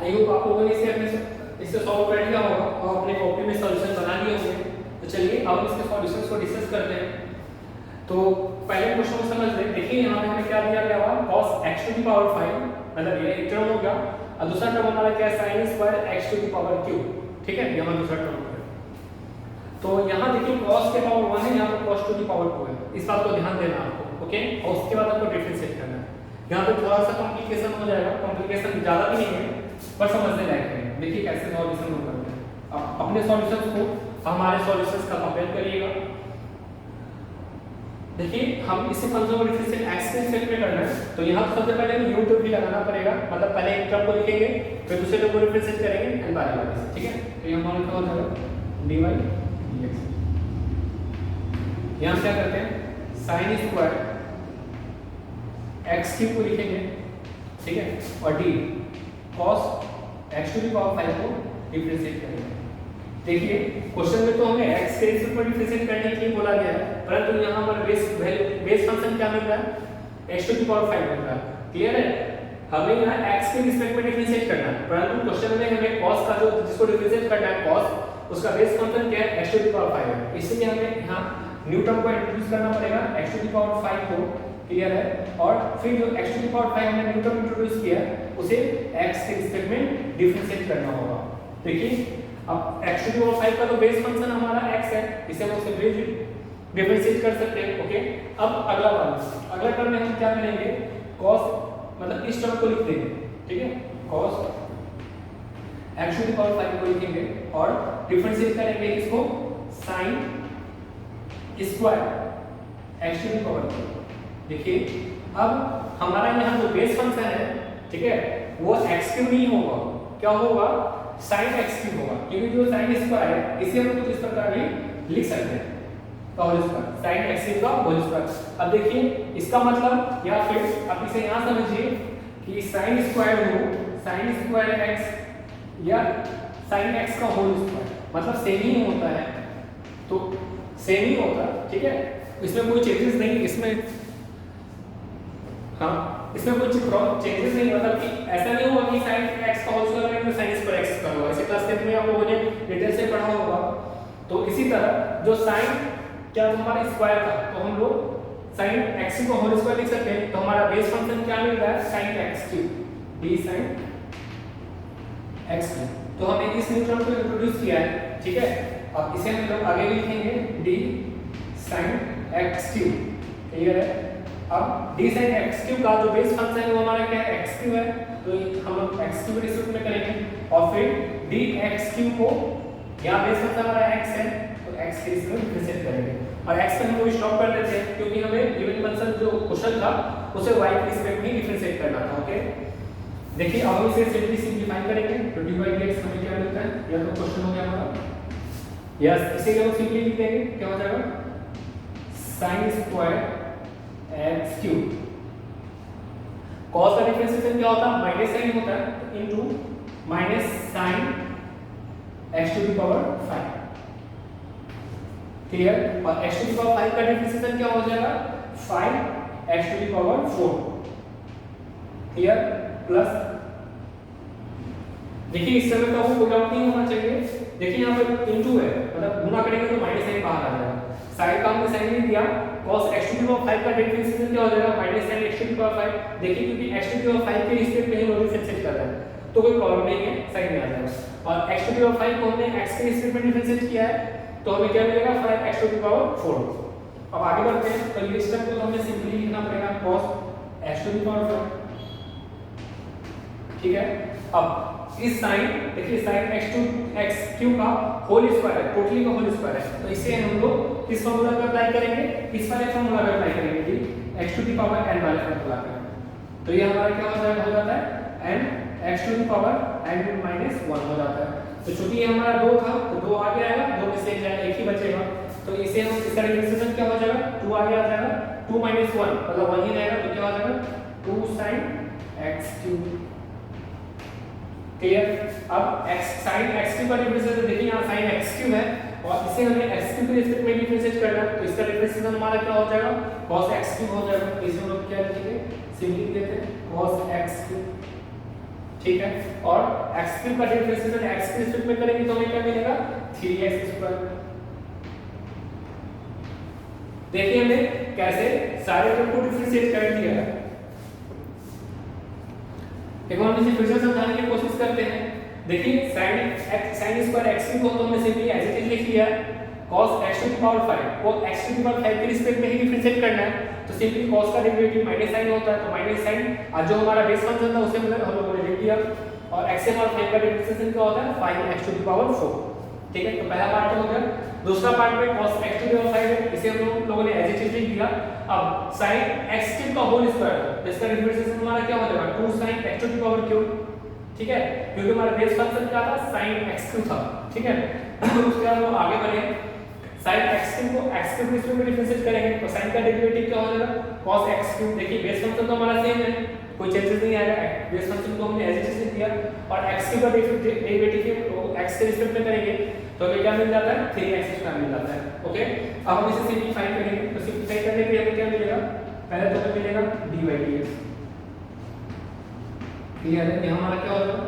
आई होप आप लोगों ने इसे सॉल्व कर लिया होगा और अपने कॉपी में सॉल्यूशन बना लिए होंगे। तो चलिए अब हम इसके सॉल्यूशंस को डिस्कस करते हैं। तो पहले क्वेश्चन को समझ लें। देखिए यहाँ पे हमें क्या दिया गया हुआ cos x to the power 5, मतलब ये एक टर्म हो गया और दूसरा टर्म हमारा क्या है sin square x to the power q। ठीक है, ये हमारा दूसरा टर्म है। तो यहाँ देखिए cos के पावर 1 है, यहाँ पे cos टू द पावर 2 है। इस बात को ध्यान देना आपको, ओके। और उसके बाद आपको डिफरेंशिएट करना है। यहाँ पे थोड़ा सा कॉम्प्लिकेशन हो जाएगा, कॉम्प्लिकेशन ज्यादा भी नहीं है पर समझने लायक है। देखिए कैसे सॉल्यूशन हो करते हैं। अब अपने सॉल्यूशंस को हमारे सॉल्यूशंस का कंपेयर करिएगा। देखिए हम इसी फंक्शन को डिफरेंशिएट x के रिस्पेक्ट में करना है, तो यहाँ सबसे पहले u टू v लगाना पड़ेगा, मतलब पहले एक टर्म को लिखेंगे फिर दूसरे टर्म को डिफरेंशिएट करेंगे एंड बारी बारी से। ठीक है, तो ये हमारा क्या हो जाएगा dy dx। यहाँ क्या करते हैं sin स्क्वायर x क्यूब को लिखेंगे, ठीक है, और d cos x to the power 5 को डिफरेंशिएट करेंगे। देखिए क्वेश्चन में तो हमें x के रिस्पेक्ट में डिफरेंशिएट करने के लिए बोला गया है, परंतु यहाँ पर बेस फंक्शन क्या मिल रहा है x टू द पावर 5 मिल रहा है। क्लियर है, हमें यहाँ x के रिस्पेक्ट में डिफरेंशिएट करना है, परंतु क्वेश्चन में हमें cos का जो जिसको डिफरेंशिएट करना है cos, उसका बेस फंक्शन क्या है x टू द पावर 5 है। इसलिए हमें यहाँ न्यू टर्म को इंट्रोड्यूस करना पड़ेगा x टू द पावर 5 को। क्लियर है, और फिर जो x टू द पावर 5 हमने न्यू टर्म इंट्रोड्यूस किया उसे x के रिस्पेक्ट में डिफरेंशिएट करना होगा। देखिए अब x टू द पावर 5 का तो बेस फंक्शन हमारा x है, इसे हम उससे डिफरेंशिएट कर सकते हैं। ओके, अब अगला टर्म में हम क्या करेंगे cos, मतलब इस टर्म को लिख देंगे। ठीक है, cos x to the power 5 को लिखेंगे और डिफरेंशिएट करेंगे इसको sin square x to the power 5। देखिए अब हमारा यहाँ जो बेस फंक्शन है, ठीक है, वो x क्यूब नहीं होगा, क्या होगा sin x क्यूब होगा, क्योंकि जो sin स्क्वायर है इसे हम कुछ इस प्रकार भी लिख सकते हैं whole square sin x cube का होल स्क्वायर। अब देखिए इसका मतलब, या फिर आप इसे यहाँ समझिए कि sin स्क्वायर हो sin स्क्वायर x या sin x का होल स्क्वायर, मतलब सेम ही होता है, तो सेम ही होता। ठीक है, इसमें कोई चेंजेस नहीं, इसमें हाँ इसमें कुछ चेंजेस नहीं, मतलब कि ऐसा नहीं होगा कि sin x का होल स्क्वायर है sin स्क्वायर x का होगा। इसे क्लास 10 में आप लोगों ने डिटेल से पढ़ा होगा। तो इसी तरह जो sin क्या हमारा स्क्वायर था, तो हम लोग sin x को होल स्क्वायर लिख सकते हैं। तो हमारा बेस फंक्शन क्या मिल रहा है sin x cube d sin x cube. तो हमने इस न्यू टर्म को इंट्रोड्यूस किया है। ठीक है, अब इसे हम लोग आगे लिखेंगे d sin x cube. Clear है, अब d sin x क्यूब का जो बेस फंक्शन है वो हमारा क्या है x क्यूब है, तो हम लोग x क्यूब के रिस्पेक्ट में करेंगे और फिर dx क्यूब को, यहाँ बेस फंक्शन हमारा x है तो x के रिस्पेक्ट में डिफरेंशिएट करेंगे और x पे हम लोग स्टॉप कर देते हैं, क्योंकि हमें गिवन फंक्शन जो क्वेश्चन था उसे y के रिस्पेक्ट में डिफरेंशिएट करना था। ओके, देखिए अब हम इसे सिंपली सिंपलीफाई करेंगे तो dy dx हमें क्या मिलता है, यह तो क्वेश्चन हो गया हमारा। यस, इसे हम सिंपली लिख देंगे, क्या हो जाएगा sin square x cube. cos का डिफरेंशिएशन क्या होता है, माइनस साइन होता है into minus sine x to the power 5। Clear, और x टू द पावर 5 का डिफरेंशिएशन क्या हो जाएगा 5x to the power 4। Clear, plus देखिए इस समय का वो कोई डाउट नहीं होना चाहिए। देखिए यहाँ पे इनटू है, मतलब गुणा करेंगे तो माइनस साइन बाहर आ जाएगा। साइन का हमने साइन नहीं दिया, cos x to the power 5 का डिफरेंशिएशन क्या हो जाएगा minus sine x to the power 5। देखिए क्योंकि x टू द पावर 5 के रिस्पेक्ट में ही हम डिफरेंशिएट कर रहे हैं तो कोई प्रॉब्लम नहीं है, साइन में आ जाएगा। और x टू द पावर 5 को हमने x के रिस्पेक्ट में डिफरेंशिएट किया है तो हमें क्या मिलेगा 5x टू द पावर 4। अब आगे बढ़ते हैं, तो ये स्टेप को हमें सिंपली लिखना पड़ेगा cos x to the power 5। ठीक है, अब इस साइन, देखिए साइन x क्यूब का होल स्क्वायर है, टोटली का होल स्क्वायर है, तो इसे हम लोग किस फार्मूला पे अप्लाई करेंगे, इस वाले फार्मूला पे अप्लाई करेंगे कि x to the power n वाले फार्मूला पे। तो ये हमारा क्या हो जाता है n x to the power n minus 1 हो जाता है। तो चूंकि ये हमारा 2 था तो 2 आगे आएगा, 2 में से एक ही बचेगा, तो इसे हम इसका डिफरेंशिएशन क्या हो जाएगा 2 आगे आ जाएगा, 2 माइनस 1 मतलब 1 ही रहेगा, तो क्या हो जाएगा 2 sin x क्यूब। क्लियर, अब x sin x क्यूब का डिफरेंशिएशन देखिए यहाँ sin x क्यूब है और इसे हमें x क्यूब के रिस्पेक्ट में डिफरेंशिएट करना है, तो इसका डिफरेंशिएशन हमारा क्या हो जाएगा cos x क्यूब हो जाएगा। तो इसे हम लोग क्या लिखेंगे, सिंपली लिख देते हैं cos x क्यूब। ठीक है, और x क्यूब का डिफरेंशिएशन x के रिस्पेक्ट में करेंगे तो हमें क्या मिलेगा 3x²। देखिए हमने कैसे सारे टर्म को डिफरेंशिएट कर दिया है। एक बार हम इसे फिर से समझाने की कोशिश करते हैं। देखिए sin स्क्वायर x क्यूब को तो हमने सिंपली एज इट इज लिख लिया, cos x to the power 5 को x टू द पावर 5 के रिस्पेक्ट में ही डिफरेंशिएट करना है, तो सिंपली cos का डेरिवेटिव माइनस साइन होता है, तो माइनस साइन आज जो हमारा बेस फंक्शन था उसे हम लोगों ने लिख दिया, और x के पावर 5 का डिफरेंशिएशन क्या होता है 5x टू द पावर 4। ठीक है, तो पहला पार्ट हो गया। दूसरा पार्ट में cos x to the power 5 है, इसे हम लोगों ने एज इट इज लिख दिया। अब sin x क्यूब का होल स्क्वायर, तो इसका डिफरेंशिएशन हमारा क्या हो जाएगा 2 sin x to the power cube. ठीक है, क्योंकि हमारा बेस फंक्शन क्या था sin x क्यूब था। ठीक है, उसके बाद हम आगे बढ़े, sin x क्यूब को x क्यूब के रिस्पेक्ट में डिफरेंशिएट करेंगे, तो sin का डेरिवेटिव क्या हो जाएगा cos x क्यूब। देखिए बेस फंक्शन तो हमारा सेम है, कोई चेंजेस नहीं आएगा, बेस फंक्शन को हमने एज इट इज लिख दिया, और x क्यूब का डेरिवेटिव x के रिस्पेक्ट में करेंगे तो हमें क्या मिल जाता है 3x² मिल जाता है। ओके, अब हम इसे सिंपलीफाई करेंगे, तो सिंपलीफाई करने के लिए हमें क्या मिलेगा, पहले तो हमें मिलेगा dy/dx। क्लियर है, यहाँ हमारा क्या हो जाएगा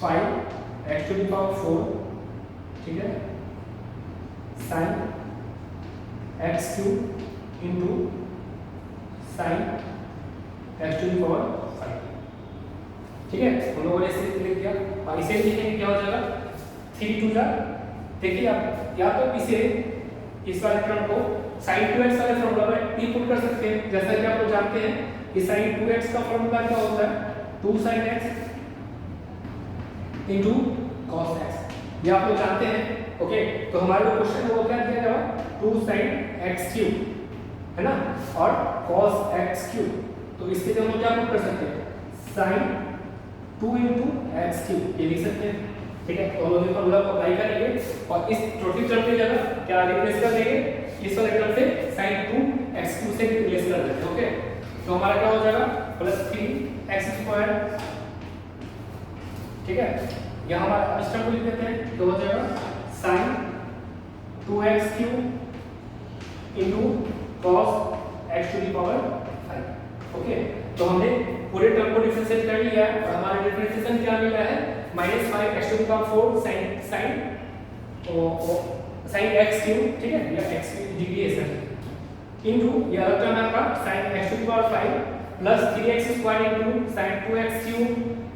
-5x टू द पावर 4, ठीक है, sin x cube into sin x to the power 5। ठीक है, हम लोगों ने इसे लिख दिया, और इसे लिखेंगे क्या हो जाएगा 3 टू जा। देखिए आप या तो इसे इस वाले टर्म को sin 2x वाले फॉर्मूला में p पुट कर सकते हैं, जैसा कि आप लोग जानते हैं कि sin 2x का फॉर्मूला क्या होता है 2 sin x into cos x, ये आप लोग जानते हैं। ओके, तो हमारे जो क्वेश्चन है वो क्या दिया जाएगा 2 sin x क्यूब, है ना, और cos x क्यूब, तो इसके लिए हम क्या पुट कर सकते हैं sin 2 इनटू x क्यूब, ये लिख सकते हैं। ठीक है, तो हम लोग फॉर्मूला को अप्लाई करेंगे और इस छोटी टर्म की जगह क्या रिप्लेस कर देंगे, इस वाले टर्म से sin 2x³ से रिप्लेस कर देंगे। ओके, तो हमारा क्या हो जाएगा +3x²। ठीक है, यहाँ हमारा इस टर्म को लिख देते हैं, तो हो जाएगा sin 2x³ into cos x to the power 5। Okay, तो हमने पूरे टर्म को डिफरेंशिएट कर लिया है, और हमारा डिफरेंशिएशन क्या मिला है -5x to the power 4 sin x³। ठीक है, या x डिग्री है सर, इनटू ये अलग टर्म है आपका sin x to the power 5 plus 3x² into sin 2x³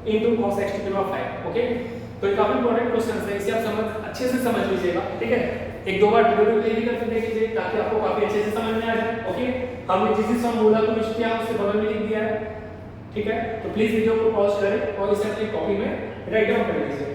into cos x to the power 5। Okay, तो ये काफी इंपॉर्टेंट क्वेश्चन है, इसे आप अच्छे से समझ लीजिएगा। ठीक है, एक दो बार वीडियो प्ले भी करके देख लीजिए ताकि आपको काफी अच्छे से समझ में आ जाए। ओके, हमने जिस फॉर्मूला को यूज किया उसके बगल में लिख दिया है। ठीक है, तो प्लीज वीडियो को पॉज करें और इसे अपनी कॉपी में राइट डाउन कर लीजिए।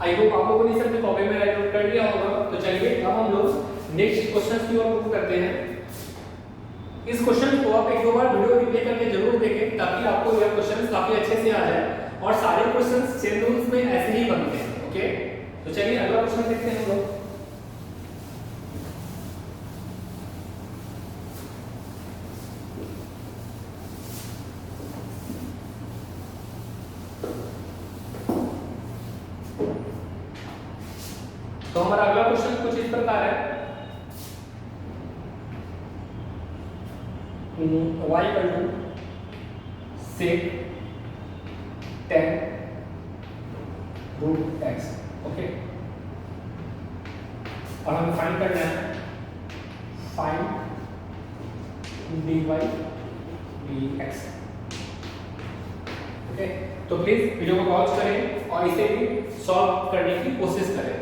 आई होप आप लोगों ने इसे अपनी कॉपी में राइट आउट कर लिया होगा। तो चलिए अब हम लोग नेक्स्ट क्वेश्चन की ओर मूव करते हैं। इस क्वेश्चन को आप एक दो बार वीडियो रिप्ले करके जरूर देखें ताकि आपको यह क्वेश्चन काफी अच्छे से आ जाए, और सारे क्वेश्चन चेन रूल्स में ऐसे ही बनते हैं। ओके, तो चलिए अगला क्वेश्चन देखते हैं हम लोग। तो हमारा अगला क्वेश्चन कुछ इस प्रकार है, y equal to sec tan root x. Okay, और हमें फाइंड करना है फाइंड dy dx। ओके, तो प्लीज वीडियो को पॉज करें और इसे भी सॉल्व करने की कोशिश करें।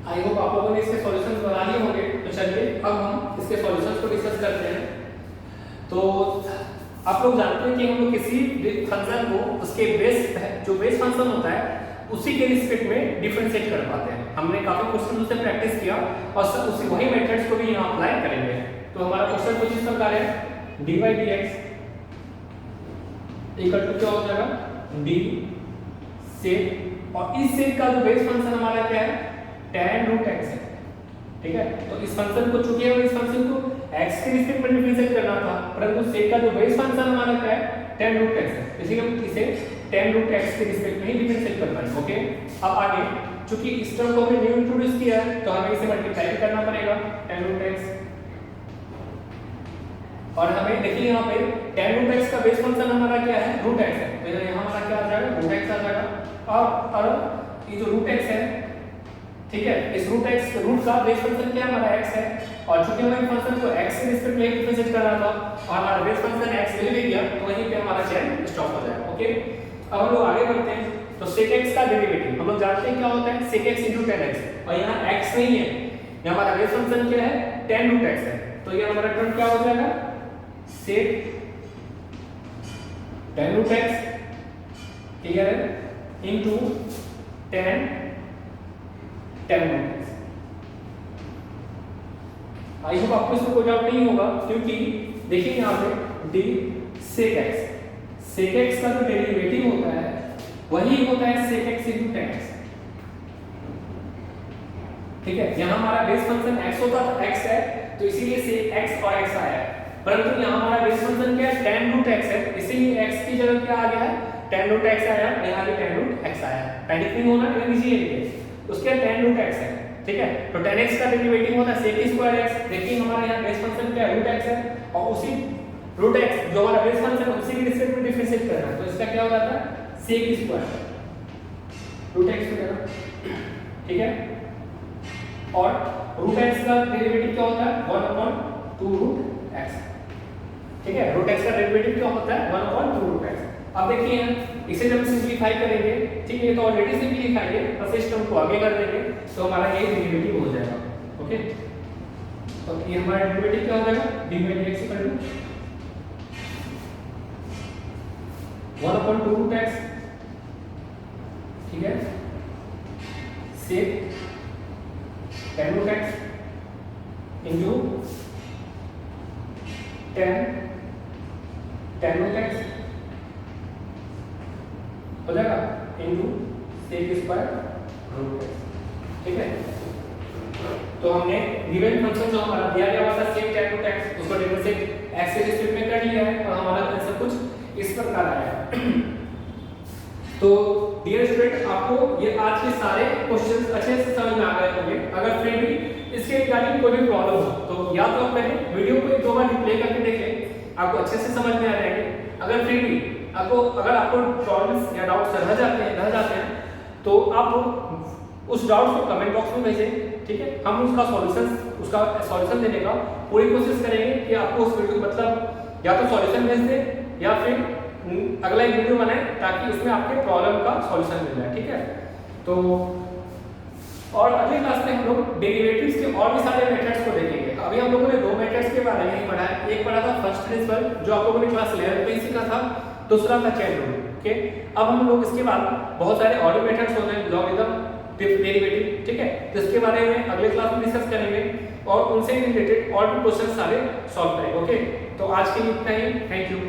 आई होप आप लोगों ने इसके सॉल्यूशंस बना लिए होंगे। तो चलिए अब हम इसके सॉल्यूशंस को डिस्कस करते हैं। तो आप लोग जानते हैं कि हम लोग किसी फंक्शन को उसके बेस जो बेस फंक्शन होता है उसी के रिस्पेक्ट में डिफरेंशिएट कर पाते हैं। हमने काफी क्वेश्चन उससे प्रैक्टिस किया और सब उसी वही मेथड्स को भी यहाँ अप्लाई करेंगे। तो हमारा क्वेश्चन कुछ इस प्रकार है, dy dx इक्वल टू क्या हो जाएगा d सेक, और इस सेक का जो बेस फंक्शन हमारा क्या है tan रूट x है। ठीक है, तो इस फंक्शन को चूंकि हमें इस फंक्शन को x के रिस्पेक्ट में डिफरेंशिएट करना था, परंतु सेक का जो बेस फंक्शन हमारा क्या है tan रूट x है, इसलिए हम इसे tan रूट x के रिस्पेक्ट में ही डिफरेंशिएट कर पाएंगे। ओके, अब आगे चूंकि इस टर्म को हमने न्यू इंट्रोड्यूस किया है तो हमें इसे मल्टीप्लाई करना पड़ेगा tan रूट x, और हमें देखिए यहाँ पे tan रूट x का बेस फंक्शन हमारा क्या है रूट x है, तो यहाँ हमारा क्या आ जाएगा रूट x आ जाएगा। और ये जो रूट x है, ठीक है, इस रूट x रूट का बेस फंक्शन क्या हमारा x है, और चूंकि हमें फंक्शन को x के रिस्पेक्ट में डिफरेंशिएट करना था और हमारा बेस फंक्शन x मिल भी गया, तो वहीं पे हमारा चैन स्टॉप हो जाएगा। ओके, अब हम लोग आगे बढ़ते हैं। तो sec x का डेरिवेटिव हम लोग जानते हैं क्या होता है sec x tan x, और यहाँ x नहीं है, यहाँ हमारा बेस फंक्शन क्या है tan रूट x है, तो ये हमारा टर्म क्या हो जाएगा sec tan root x clear है into tan root x। I hope आपको इसमें कोई डाउट नहीं होगा, क्योंकि देखिए यहाँ पे d sec x का जो डेरिवेटिव होता है वही होता है sec x into tan x। ठीक है, यहाँ हमारा बेस फंक्शन x होता था, x है तो इसीलिए sec x और x आया है, परंतु यहाँ हमारा बेस फंक्शन क्या है tan रूट x है, इसीलिए x की जगह क्या आ गया है tan रूट x आया, यहाँ भी tan रूट x आया। पैनिक नहीं होना, इधर लीजिए उसके tan रूट x है। ठीक है, तो tan x का डेरिवेटिव होता है sec स्क्वायर x। देखिए हमारा यहाँ बेस फंक्शन क्या है रूट x है, और उसी रूट x जो हमारा बेस फंक्शन है उसी के रिस्पेक्ट में डिफरेंशिएट करना है, तो इसका क्या हो जाता है sec स्क्वायर रूट x वगैरह। ठीक है, और रूट x का डेरिवेटिव क्या होता है 1/2 रूट x। ठीक है, रूट x का डेरिवेटिव क्या होता है 1/2 रूट x। अब देखिए इसे जब सिंपलीफाई करेंगे, ठीक है, तो ऑलरेडी सिंपलीफाई है, बस इस टर्म को आगे कर देंगे तो हमारा ये डेरिवेटिव हो जाएगा। ओके, तो ये हमारा डेरिवेटिव क्या हो जाएगा dy dx equal to 1/2 root x। ठीक है, sec tan root x into tan root x हो जाएगा into sec square root x। ठीक है, तो हमने गिवन फंक्शन जो हमारा दिया गया हुआ था सेक tan टू tan, उसको डेटा सेट एक्स के रिस्पेक्ट में कर लिया है और हमारा आंसर कुछ इस प्रकार आया है। तो डियर स्टूडेंट, आपको ये आज के सारे क्वेश्चंस अच्छे से समझ में आ गए होंगे। अगर फिर भी इसके रिगार्डिंग कोई भी प्रॉब्लम हो तो या तो आप पहले वीडियो को एक दो बार रिप्ले करके देखें, आपको अच्छे से समझ में आ जाएंगे। अगर फिर भी अगर आपको प्रॉब्लम्स या डाउट्स रह जाते हैं तो आप उस डाउट्स को कमेंट बॉक्स में भेजें, ठीक है। हम उसका सॉल्यूशन देने का पूरी कोशिश करेंगे कि आपको उस वीडियो मतलब या तो सॉल्यूशन भेज दें या फिर अगला एक वीडियो बनाएं ताकि उसमें आपके प्रॉब्लम का सॉल्यूशन मिल जाए, ठीक है। तो और अगली क्लास में हम लोग डेरिवेटिव्स के और भी सारे मेथड्स को देखेंगे। अभी हम लोगों ने दो मेथड्स के बारे में पढ़ा है। एक पढ़ा था फर्स्ट प्रिंसिपल जो आप लोगों ने क्लास 11 में ही सीखा था, दूसरा था चेन रूल, ओके। अब हम लोग इसके बाद बहुत सारे और भी मेथड्स होते हैं लॉगरिथम, डेरिवेटिव, ठीक है। तो इसके बारे में अगले क्लास में डिस्कस करेंगे और उनसे रिलेटेड और भी क्वेश्चन सारे सॉल्व करेंगे, ओके। तो आज के लिए इतना ही, थैंक यू।